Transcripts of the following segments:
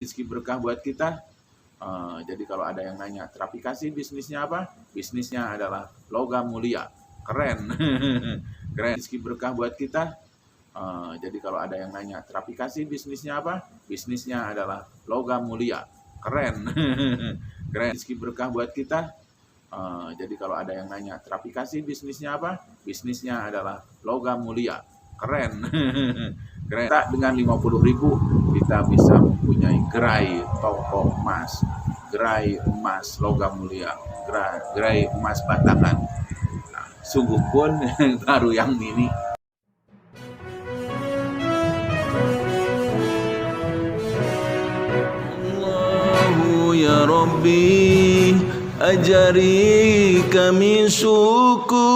rezeki berkah buat kita. Jadi kalau ada yang nanya, Trapikasi bisnisnya apa? Bisnisnya adalah logam mulia. Keren. Keren. Rezeki berkah buat kita. Jadi kalau ada yang nanya, Trapikasi bisnisnya apa? Bisnisnya adalah logam mulia. Keren. Keren. Rezeki berkah buat kita. Jadi kalau ada yang nanya, Trapikasi bisnisnya apa? Bisnisnya adalah logam mulia. Keren. Keren. Dengan 50.000 kita bisa mempunyai gerai toko emas, gerai emas logam mulia, gerai emas batangan. Nah, sungguh pun baru yang ini. Allahu ya Rabbi, ajari kami syukur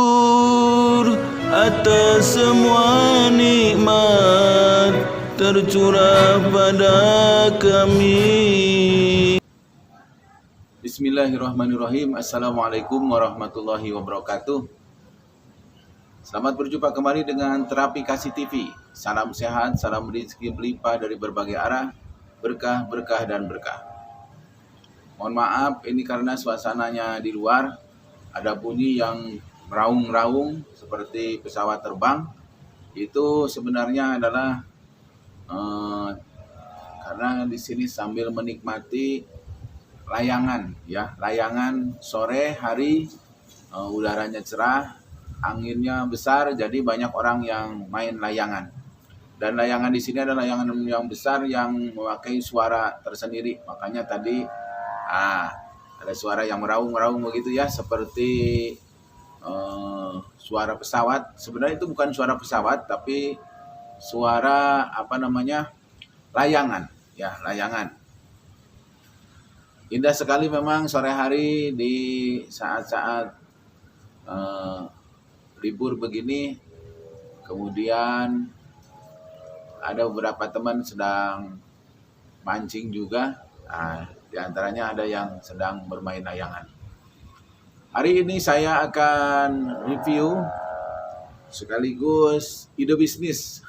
atas semua nikmat tercurah pada kami. Bismillahirrahmanirrahim. Assalamualaikum warahmatullahi wabarakatuh. Selamat berjumpa kembali dengan Trapikasi TV. Salam sehat, salam rezeki melimpah dari berbagai arah, berkah, berkah, dan berkah. Mohon maaf, ini karena suasananya di luar, ada bunyi yang meraung-raung seperti pesawat terbang. Itu sebenarnya adalah karena di sini sambil menikmati layangan, ya, layangan sore hari, udaranya cerah, anginnya besar, jadi banyak orang yang main layangan. Dan layangan di sini adalah layangan yang besar yang memakai suara tersendiri. Makanya tadi ada suara yang meraung-raung begitu ya, seperti suara pesawat. Sebenarnya itu bukan suara pesawat, tapi suara layangan, ya, layangan. Indah sekali memang sore hari di saat-saat libur begini. Kemudian ada beberapa teman sedang mancing juga. Di antaranya ada yang sedang bermain layangan. Hari ini saya akan review sekaligus ide bisnis.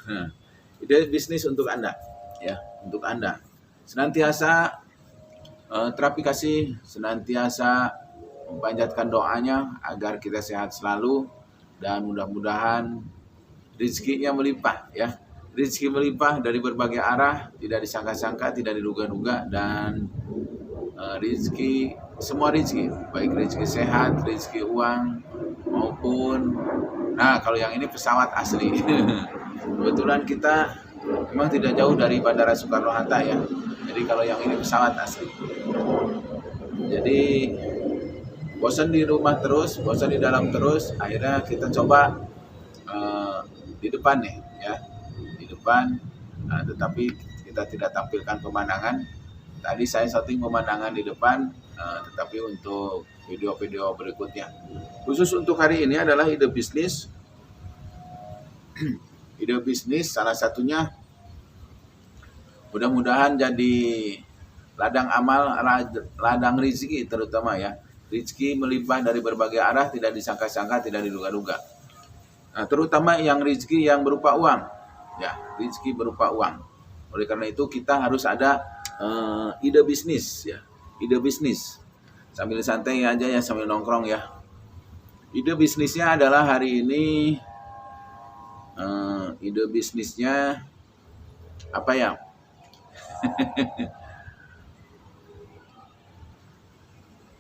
Ide bisnis untuk Anda, ya, untuk Anda. Senantiasa Trapikasi senantiasa memanjatkan doanya agar kita sehat selalu dan mudah-mudahan rezekinya melimpah, ya. Rezeki melimpah dari berbagai arah, tidak disangka-sangka, tidak diduga-duga, dan rezeki, semua rezeki, baik rezeki sehat, rezeki uang, maupun kalau yang ini pesawat asli. Kebetulan kita memang tidak jauh dari Bandara Soekarno-Hatta, ya. Jadi kalau yang ini pesawat asli. Jadi bosan di rumah terus, bosan di dalam terus, akhirnya kita coba di depan nih, ya, di depan. Tetapi kita tidak tampilkan pemandangan. Tadi saya setting pemandangan di depan, tetapi untuk video-video berikutnya. Khusus untuk hari ini adalah ide bisnis. Ide bisnis salah satunya mudah-mudahan jadi ladang amal, ladang rezeki terutama, ya. Rezeki melimpah dari berbagai arah, tidak disangka-sangka, tidak diduga-duga. Terutama yang rezeki yang berupa uang, ya, rezeki berupa uang. Oleh karena itu kita harus ada ide bisnis, ya, ide bisnis. Sambil santai aja ya, sambil nongkrong ya. Ide bisnisnya adalah hari ini, ide bisnisnya apa ya?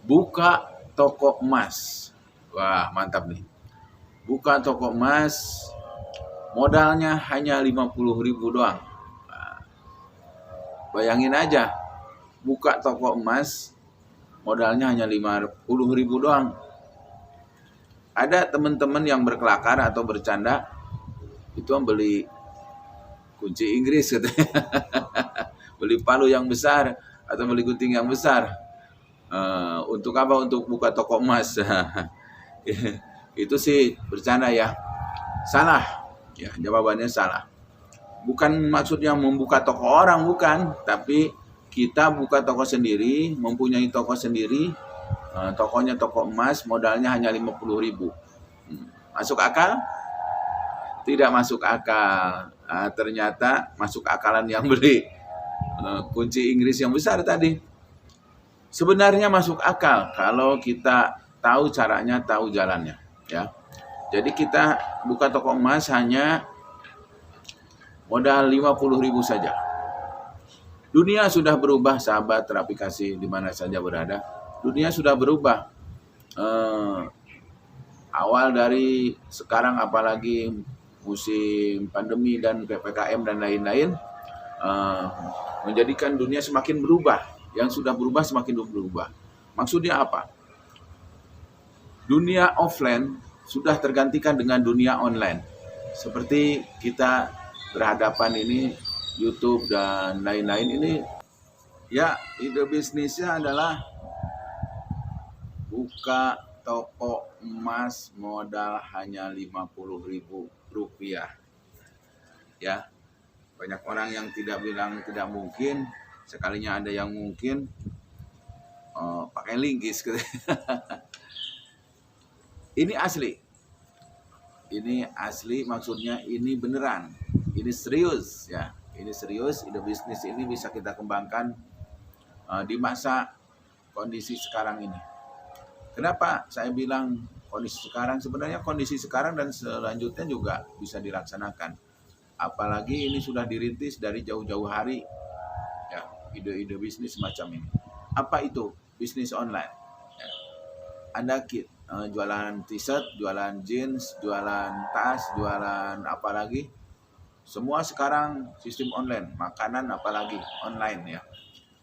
Buka toko emas. Wah, mantap nih. Buka toko emas, modalnya hanya 50.000 doang. Bayangin aja, buka toko emas, modalnya hanya 50.000 doang. Ada teman-teman yang berkelakar atau bercanda, itu beli kunci Inggris katanya. Beli palu yang besar atau beli gunting yang besar. Untuk apa? Untuk buka toko emas. Itu sih bercanda, ya. Salah, ya, jawabannya salah. Bukan maksudnya membuka toko orang, bukan. Tapi kita buka toko sendiri, mempunyai toko sendiri. Tokonya toko emas, modalnya hanya 50.000. Masuk akal? Tidak masuk akal. Ternyata masuk akalan yang beli. kunci Inggris yang besar tadi. Sebenarnya masuk akal kalau kita tahu caranya, tahu jalannya, ya. Jadi kita buka toko emas hanya modal 50.000 saja. Dunia sudah berubah, sahabat Terapi Kasih di mana saja berada. Dunia sudah berubah. Awal dari sekarang, apalagi musim pandemi dan PPKM dan lain-lain, menjadikan dunia semakin berubah. Yang sudah berubah semakin berubah. Maksudnya apa? Dunia offline sudah tergantikan dengan dunia online. Seperti kita berhadapan ini, YouTube dan lain-lain ini, ya ide bisnisnya adalah buka toko emas modal hanya 50.000 rupiah. Ya, banyak orang yang tidak bilang tidak mungkin, sekalinya ada yang mungkin pakai linggis. Ini asli. Ini asli, maksudnya ini beneran. Ini serius, ya. Ini serius, ide bisnis ini bisa kita kembangkan di masa kondisi sekarang ini. Kenapa saya bilang kondisi sekarang? Sebenarnya kondisi sekarang dan selanjutnya juga bisa dilaksanakan. Apalagi ini sudah dirintis dari jauh-jauh hari, ya, ide-ide bisnis semacam ini. Apa itu? Bisnis online. Ya. Anda jualan t-shirt, jualan jeans, jualan tas, jualan apa lagi? Semua sekarang sistem online, makanan apalagi online, ya.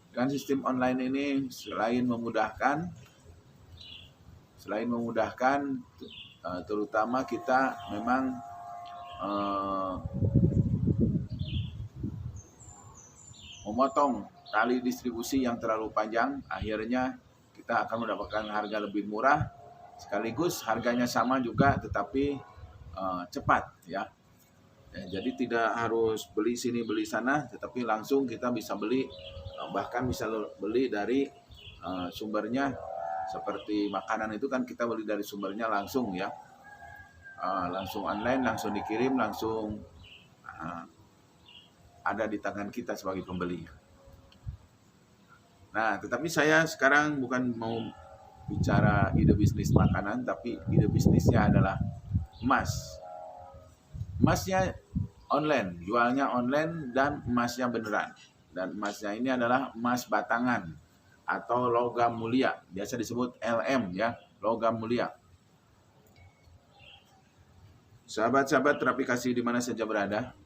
Dan sistem online ini selain memudahkan, terutama kita memang memotong tali distribusi yang terlalu panjang, akhirnya kita akan mendapatkan harga lebih murah, sekaligus harganya sama juga, tetapi cepat, ya. Jadi tidak harus beli sini beli sana, tetapi langsung kita bisa beli, bahkan bisa beli dari sumbernya. Seperti makanan itu kan kita beli dari sumbernya langsung, ya, langsung online, langsung dikirim, langsung ada di tangan kita sebagai pembeli. Nah, tetapi saya sekarang bukan mau bicara ide bisnis makanan, tapi ide bisnisnya adalah emas. Emasnya online, jualnya online, dan emasnya beneran. Dan emasnya ini adalah emas batangan atau logam mulia, biasa disebut LM, ya, logam mulia. Sahabat-sahabat Terapi Kasih di mana saja berada,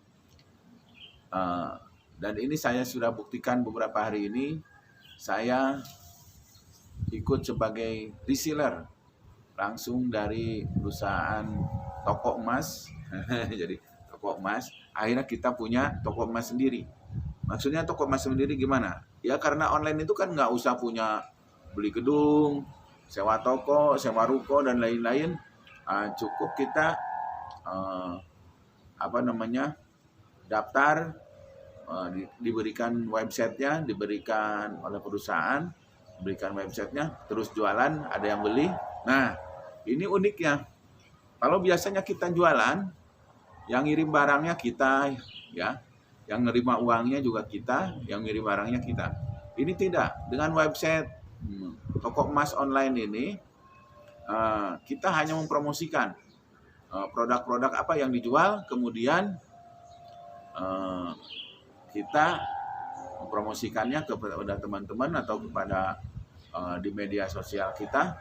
dan ini saya sudah buktikan beberapa hari ini. Saya ikut sebagai reseller langsung dari perusahaan toko emas. Jadi toko emas, akhirnya kita punya toko emas sendiri. Maksudnya toko emas sendiri gimana? Ya karena online itu kan nggak usah punya beli gedung, sewa toko, sewa ruko dan lain-lain. Cukup kita daftar, diberikan websitenya, diberikan oleh perusahaan, diberikan websitenya, terus jualan, ada yang beli. Nah, ini uniknya. Kalau biasanya kita jualan, yang ngirim barangnya kita, ya, yang nerima uangnya juga kita, yang ngirim barangnya kita. Ini tidak. Dengan website toko emas online ini, kita hanya mempromosikan produk-produk apa yang dijual, kemudian kita mempromosikannya kepada teman-teman atau kepada di media sosial kita,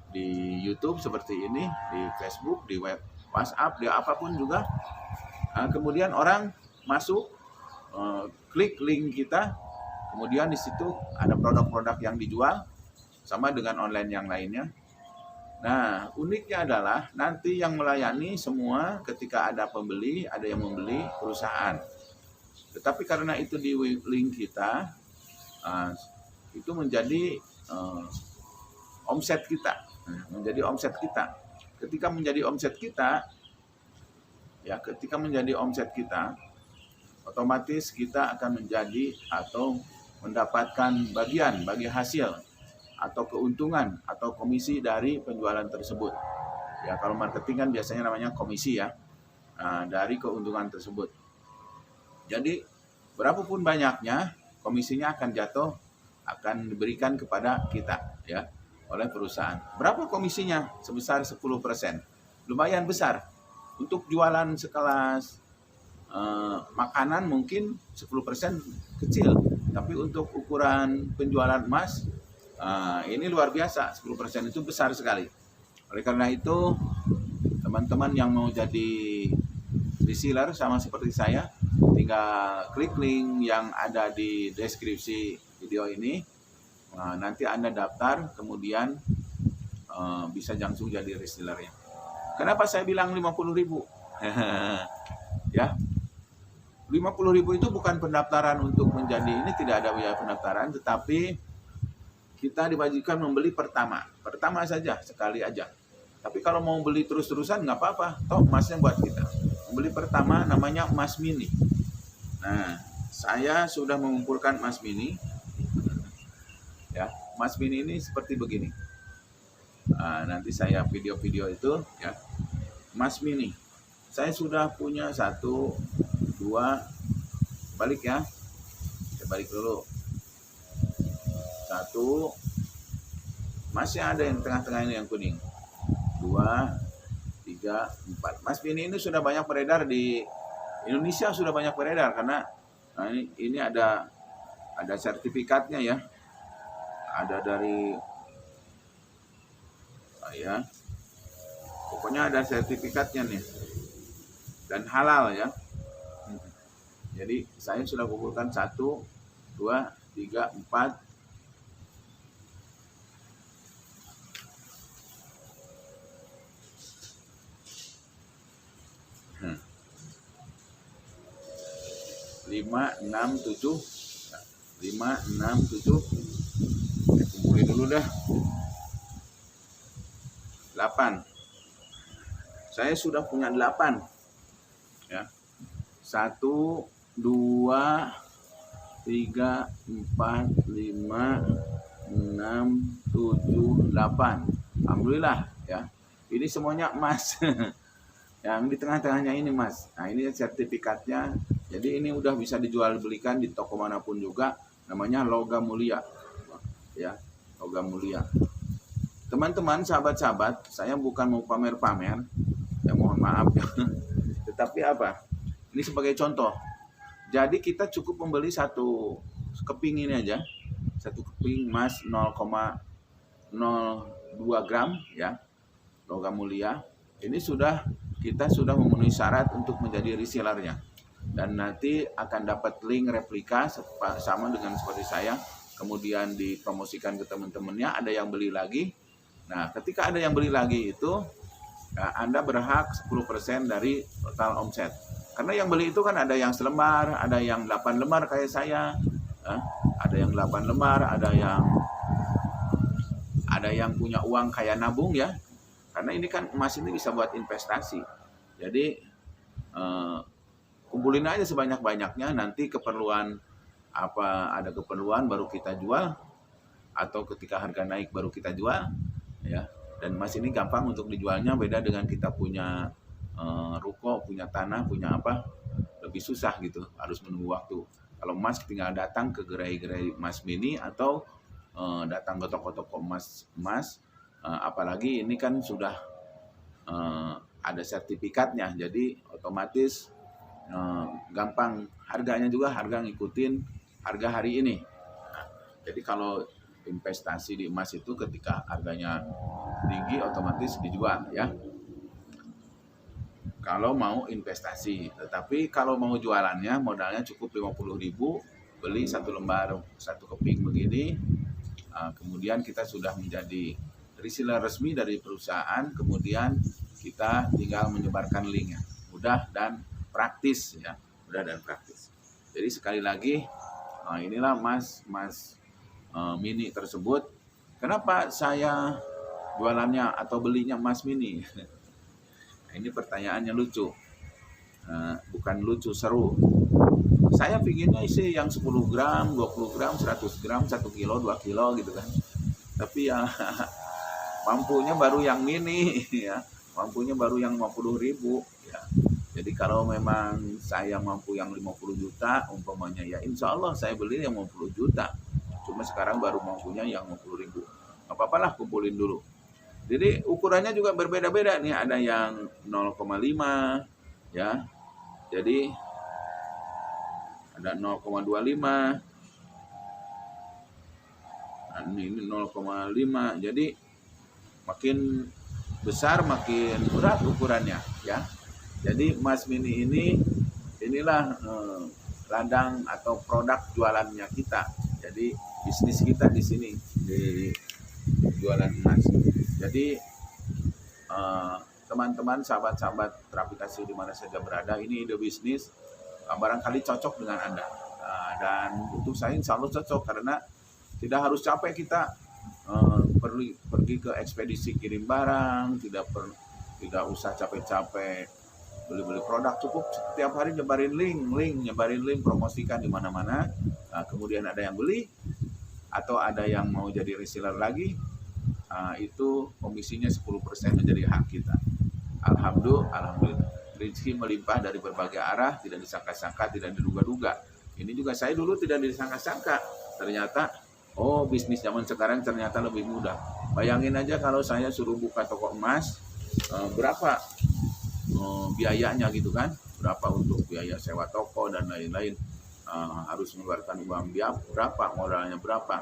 di YouTube seperti ini, di Facebook, di web WhatsApp, di apapun juga. Kemudian orang masuk, klik link kita, kemudian di situ ada produk-produk yang dijual sama dengan online yang lainnya. Nah, uniknya adalah nanti yang melayani semua ketika ada pembeli, ada yang membeli perusahaan. Tetapi karena itu di link kita, itu menjadi omset kita. Menjadi omset kita. Ketika menjadi omset kita, otomatis kita akan menjadi atau mendapatkan bagi hasil atau keuntungan atau komisi dari penjualan tersebut. Ya, kalau marketing kan biasanya namanya komisi, ya, dari keuntungan tersebut. Jadi berapapun banyaknya komisinya akan jatuh, akan diberikan kepada kita ya oleh perusahaan. Berapa komisinya? Sebesar 10%. Lumayan besar. Untuk jualan sekelas makanan mungkin 10% kecil, tapi untuk ukuran penjualan emas ini luar biasa. 10% itu besar sekali. Oleh karena itu, teman-teman yang mau jadi reseller sama seperti saya, tinggal klik link yang ada di deskripsi video ini. Nanti Anda daftar, kemudian bisa langsung jadi resellernya. Kenapa saya bilang 50.000? Ya, 50.000 itu bukan pendaftaran untuk menjadi ini, tidak ada biaya pendaftaran, tetapi kita diwajibkan membeli pertama saja, sekali aja. Tapi kalau mau beli terus-terusan nggak apa-apa, toh emasnya buat kita. Membeli pertama namanya emas mini. Nah, saya sudah mengumpulkan emas mini. Ya, emas mini ini seperti begini. Nanti saya video-video itu ya. Emas mini. Saya sudah punya 1, 2, balik ya. Saya balik dulu. 1, masih ada yang tengah-tengah ini yang kuning. 2, 3, 4. Emas mini ini sudah banyak beredar di Indonesia, sudah banyak beredar karena ini ada sertifikatnya ya. Ada dari ya. Pokoknya ada sertifikatnya nih. Dan halal ya. Jadi saya sudah kumpulkan 1, 2, 3, 4. 5, 6, 7. 5, 6, 7. Saya kumpulin dulu dah. 8. Saya sudah punya 8. Ya. 1, 2, 3, 4, 5, 6, 7, 8. Alhamdulillah ya. Ini semuanya emas. Yang di tengah-tengahnya ini emas. Nah, ini sertifikatnya. Jadi ini udah bisa dijual belikan di toko manapun juga. Namanya logam mulia. Ya, logam mulia. Teman-teman, sahabat-sahabat, saya bukan mau pamer-pamer. Ya mohon maaf ya. Tetapi apa? Ini sebagai contoh. Jadi kita cukup membeli 1 keping ini aja. 1 keping emas 0,02 gram ya. Logam mulia. Ini kita sudah memenuhi syarat untuk menjadi resellernya. Dan nanti akan dapat link replika sama dengan seperti saya. Kemudian dipromosikan ke teman-temannya, ada yang beli lagi. Nah, ketika ada yang beli lagi itu, Anda berhak 10% dari total omset. Karena yang beli itu kan ada yang selembar, ada yang 8 lembar kayak saya. Ada yang 8 lembar, ada yang punya uang kayak nabung ya. Karena ini kan emas ini bisa buat investasi. Jadi kumpulin aja sebanyak-banyaknya, nanti ada keperluan baru kita jual, atau ketika harga naik baru kita jual ya. Dan emas ini gampang untuk dijualnya, beda dengan kita punya ruko, punya tanah, punya apa, lebih susah gitu, harus menunggu waktu. Kalau emas tinggal datang ke gerai-gerai emas mini atau datang ke toko-toko emas, apalagi ini kan sudah ada sertifikatnya, jadi otomatis gampang, harganya juga harga ngikutin harga hari ini. Jadi kalau investasi di emas itu ketika harganya tinggi otomatis dijual ya. Kalau mau investasi, tetapi kalau mau jualannya modalnya cukup 50.000, beli 1 lembar 1 keping begini. Kemudian kita sudah menjadi reseller resmi dari perusahaan, kemudian kita tinggal menyebarkan linknya. Mudah dan praktis ya, mudah dan praktis. Jadi sekali lagi, inilah emas mini tersebut. Kenapa saya jualannya atau belinya emas mini? Nah, ini pertanyaannya lucu, bukan lucu, seru. Saya pinginnya isi yang 10 gram, 20 gram, 100 gram, 1 kilo, 2 kilo gitu kan. Tapi ya mampunya baru yang mini ya, mampunya baru yang 50.000 ya. Jadi kalau memang saya mampu yang 50 juta umpamanya, ya insya Allah saya beli yang 50 juta. Cuma sekarang baru mampunya yang 50.000. Gak apa-apalah, kumpulin dulu. Jadi ukurannya juga berbeda-beda nih, ada yang 0,5 ya. Jadi ada 0,25. Nah, ini 0,5. Jadi makin besar makin berat ukurannya ya. Jadi emas mini inilah ladang atau produk jualannya kita. Jadi bisnis kita di sini di jualan emas. Jadi teman-teman, sahabat-sahabat Trapitasi di mana saja berada, ini ide bisnis barangkali cocok dengan Anda. Dan untuk saya insya Allah cocok, karena tidak harus capek kita pergi ke ekspedisi kirim barang, tidak usah capek-capek beli produk, cukup setiap hari nyebarin link, promosikan di mana-mana. Kemudian ada yang beli atau ada yang mau jadi reseller lagi, itu komisinya 10% menjadi hak kita. Alhamdulillah, rezeki melimpah dari berbagai arah, tidak disangka-sangka, tidak diduga-duga. Ini juga saya dulu tidak disangka-sangka, ternyata bisnis zaman sekarang ternyata lebih mudah. Bayangin aja kalau saya suruh buka toko emas, berapa biayanya gitu kan, berapa untuk biaya sewa toko dan lain-lain, harus mengeluarkan uang berapa, modalnya berapa,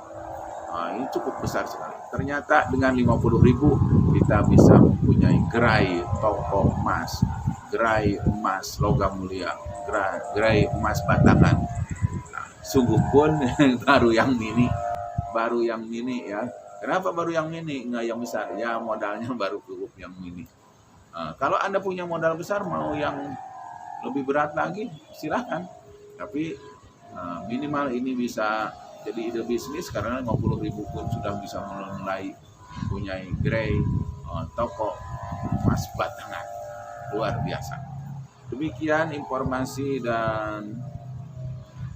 ini cukup besar sekali. Ternyata dengan 50.000 kita bisa mempunyai gerai toko emas, gerai emas logam mulia, gerai emas batangan. Sungguh pun baru yang mini ya. Kenapa baru yang mini, nggak yang besar? Ya modalnya baru cukup yang mini. Kalau Anda punya modal besar, mau yang lebih berat lagi, silahkan. Tapi minimal ini bisa jadi ide bisnis, karena 50.000 pun sudah bisa mulai punya gerai toko emas batangan. Luar biasa. Demikian informasi dan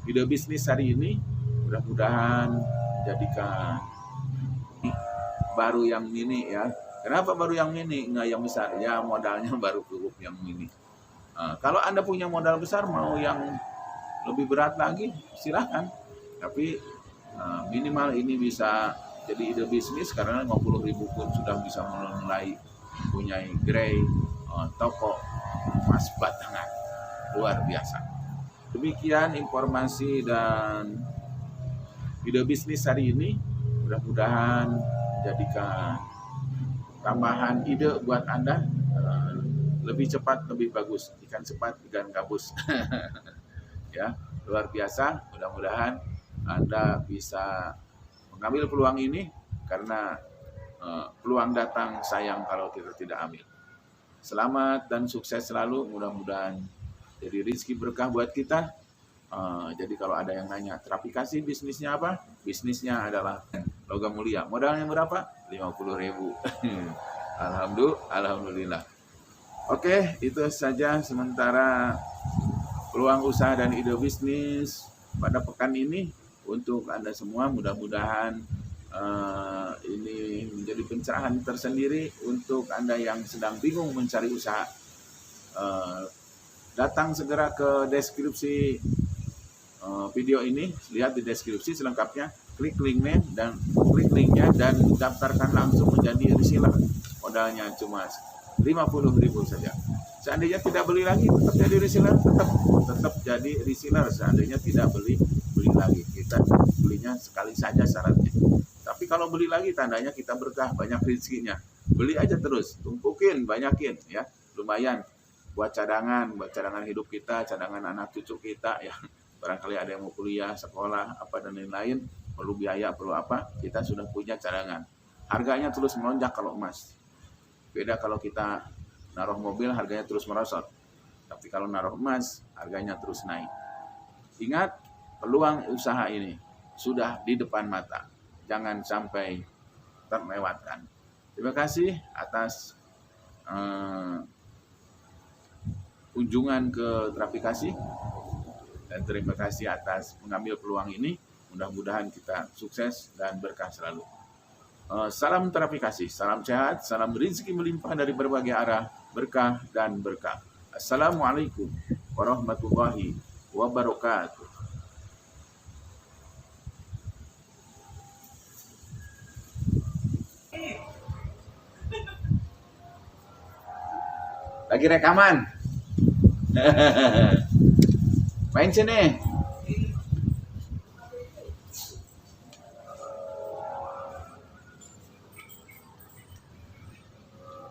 ide bisnis hari ini. Mudah-mudahan menjadikan baru yang mini ya. Kenapa baru yang mini, nggak yang besar? Ya modalnya baru cukup yang mini. Kalau Anda punya modal besar, mau yang lebih berat lagi, silahkan. Tapi minimal ini bisa jadi ide bisnis, karena 50.000 pun sudah bisa mulai punya gerai toko emas batangan. Luar biasa. Demikian informasi dan ide bisnis hari ini. Mudah-mudahan menjadikan tambahan ide buat Anda, lebih cepat, lebih bagus. Ikan cepat, ikan gabus. Ya, luar biasa. Mudah-mudahan Anda bisa mengambil peluang ini, karena peluang datang, sayang kalau kita tidak ambil. Selamat dan sukses selalu. Mudah-mudahan jadi rezeki berkah buat kita. Jadi kalau ada yang nanya, Trapikasi bisnisnya apa? Bisnisnya adalah logam mulia. Modalnya berapa? 50.000. Alhamdulillah. Oke, itu saja sementara peluang usaha dan ide bisnis pada pekan ini untuk Anda semua. Mudah-mudahan ini menjadi pencerahan tersendiri untuk Anda yang sedang bingung mencari usaha. Datang segera ke deskripsi video ini, lihat di deskripsi selengkapnya, klik linknya dan daftarkan langsung menjadi reseller. Modalnya cuma 50.000 saja. Seandainya tidak beli lagi, tetap jadi reseller, tetap jadi reseller. Seandainya tidak beli lagi, kita belinya sekali saja syaratnya. Tapi kalau beli lagi, tandanya kita berkah, banyak rezekinya. Beli aja terus, tumpukin, banyakin ya, lumayan buat cadangan hidup kita, cadangan anak cucu kita ya. Barangkali ada yang mau kuliah, sekolah, apa dan lain-lain, perlu biaya, perlu apa, kita sudah punya cadangan. Harganya terus melonjak kalau emas. Beda kalau kita naruh mobil, harganya terus merosot. Tapi kalau naruh emas, harganya terus naik. Ingat, peluang usaha ini sudah di depan mata. Jangan sampai terlewatkan. Terima kasih atas kunjungan ke Trapikasi. Dan terima kasih atas mengambil peluang ini. Mudah-mudahan kita sukses dan berkah selalu. Salam Trapikasi, salam sehat, salam rezeki melimpah dari berbagai arah, berkah dan berkah. Assalamualaikum warahmatullahi wabarakatuh. Lagi rekaman. Main sini.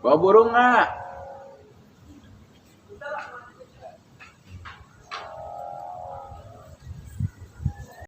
Bawa burung nggak?